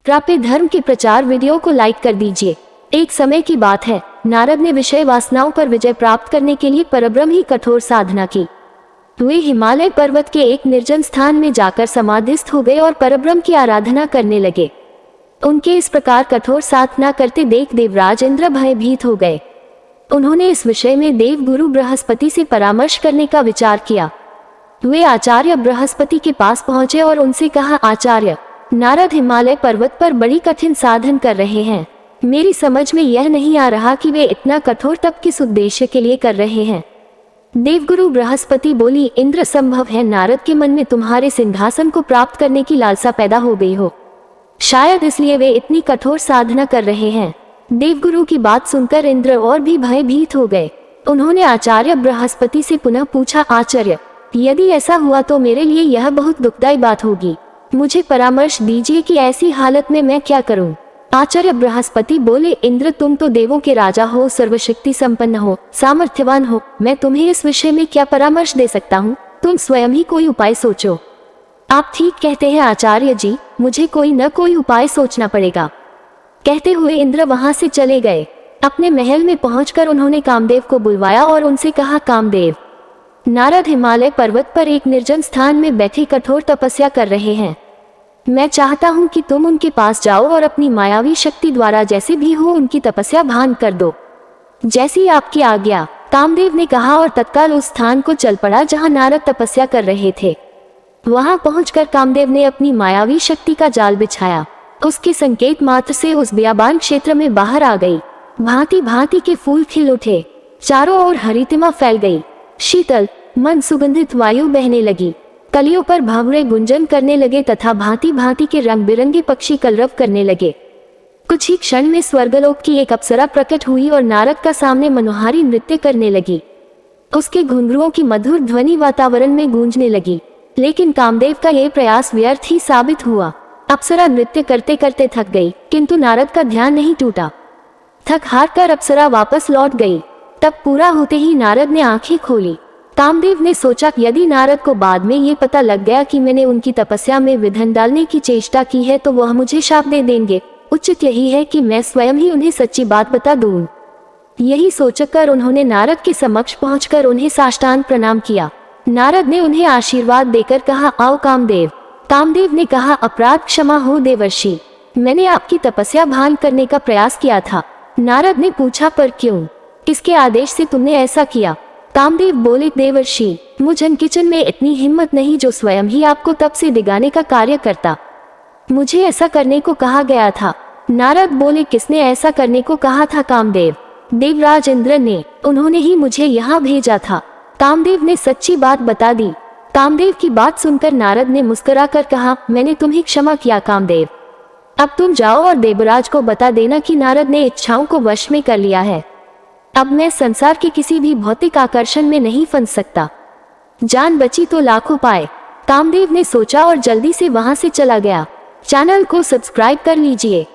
कृपया धर्म के प्रचार वीडियो को लाइक कर दीजिए। एक समय की बात है, नारद ने विषय वासनाओं पर विजय प्राप्त करने के लिए परब्रह्म ही कठोर साधना की। वे हिमालय पर्वत के एक निर्जन स्थान में जाकर समाधिस्थ हो गए और परब्रह्म की आराधना करने लगे। उनके इस प्रकार कठोर साधना करते देख देवराज इंद्र भयभीत हो गए। उन्होंने इस विषय में देव गुरु बृहस्पति से परामर्श करने का विचार किया। वे आचार्य बृहस्पति के पास पहुंचे और उनसे कहा, आचार्य, नारद हिमालय पर्वत पर बड़ी कठिन साधन कर रहे हैं। मेरी समझ में यह नहीं आ रहा कि वे इतना कठोर तप किस उद्देश्य के लिए कर रहे हैं। देवगुरु बृहस्पति बोली, इंद्र, संभव है नारद के मन में तुम्हारे सिंहासन को प्राप्त करने की लालसा पैदा हो गई हो, शायद इसलिए वे इतनी कठोर साधना कर रहे हैं। देवगुरु की बात सुनकर इंद्र और भी भयभीत हो गए। उन्होंने आचार्य बृहस्पति से पुनः पूछा, आचार्य, यदि ऐसा हुआ तो मेरे लिए यह बहुत दुखदायी बात होगी। मुझे परामर्श दीजिए कि ऐसी हालत में मैं क्या करूं। आचार्य बृहस्पति बोले, इंद्र, तुम तो देवों के राजा हो, सर्वशक्ति संपन्न हो, सामर्थ्यवान हो। मैं तुम्हें इस विषय में क्या परामर्श दे सकता हूँ, तुम स्वयं ही कोई उपाय सोचो। आप ठीक कहते हैं आचार्य जी, मुझे कोई न कोई उपाय सोचना पड़ेगा। कहते हुए इंद्र वहां से चले गए। अपने महल में पहुंचकर उन्होंने कामदेव को बुलवाया और उनसे कहा, कामदेव, नारद हिमालय पर्वत पर एक निर्जन स्थान में बैठे कठोर तपस्या कर रहे हैं। मैं चाहता हूं कि तुम उनके पास जाओ और अपनी मायावी शक्ति द्वारा जैसे भी हो उनकी तपस्या भंग कर दो। जैसी आपकी आज्ञा, कामदेव ने कहा और तत्काल उस स्थान को चल पड़ा जहां नारद तपस्या कर रहे थे। वहां पहुंचकर कामदेव ने अपनी मायावी शक्ति का जाल बिछाया। उसके संकेत मात्र से उस बियाबान क्षेत्र में बाहर आ गई। भांति भांति के फूल खिल उठे, चारों ओर हरितिमा फैल गई। शीतल मन सुगंधित वायु बहने लगी। कलियों पर भावरे गुंजन करने लगे तथा भांति भांति के रंग बिरंगे पक्षी कलरव करने लगे। कुछ ही क्षण में स्वर्गलोक की एक अप्सरा प्रकट हुई और नारद का सामने मनोहारी नृत्य करने लगी। उसके घुंघरुओं की मधुर ध्वनि वातावरण में गूंजने लगी, लेकिन कामदेव का यह प्रयास व्यर्थ ही साबित हुआ। अप्सरा नृत्य करते करते थक गई, किंतु नारद का ध्यान नहीं टूटा। थक हार कर अप्सरा वापस लौट गई। तब पूरा होते ही नारद ने आंखें खोली। कामदेव ने सोचा, यदि नारद को बाद में ये पता लग गया कि मैंने उनकी तपस्या में विघ्न डालने की चेष्टा की है तो वह मुझे शाप दे देंगे। उचित यही है कि मैं स्वयं ही उन्हें सच्ची बात बता दूं। यही सोचकर उन्होंने नारद के समक्ष पहुंचकर उन्हें साष्टांग प्रणाम किया। नारद ने उन्हें आशीर्वाद देकर कहा, आओ कामदेव। कामदेव ने कहा, अपराध क्षमा हो देवर्षि, मैंने आपकी तपस्या भंग करने का प्रयास किया था। नारद ने पूछा, पर क्यों, किसके आदेश से तुमने ऐसा किया? कामदेव बोले, देवर्षि, मुझ किचन में इतनी हिम्मत नहीं जो स्वयं ही आपको तप से दिगाने का कार्य करता। मुझे ऐसा करने को कहा गया था। नारद बोले, किसने ऐसा करने को कहा था कामदेव? देवराज इंद्र ने, उन्होंने ही मुझे यहाँ भेजा था। कामदेव ने सच्ची बात बता दी। कामदेव की बात सुनकर नारद ने मुस्कुराकर कहा, मैंने तुम्हें क्षमा किया कामदेव। अब तुम जाओ और देवराज को बता देना कि नारद ने इच्छाओं को वश में कर लिया है। अब मैं संसार के किसी भी भौतिक आकर्षण में नहीं फंस सकता। जान बची तो लाखों पाए। कामदेव ने सोचा और जल्दी से वहां से चला गया। चैनल को सब्सक्राइब कर लीजिए।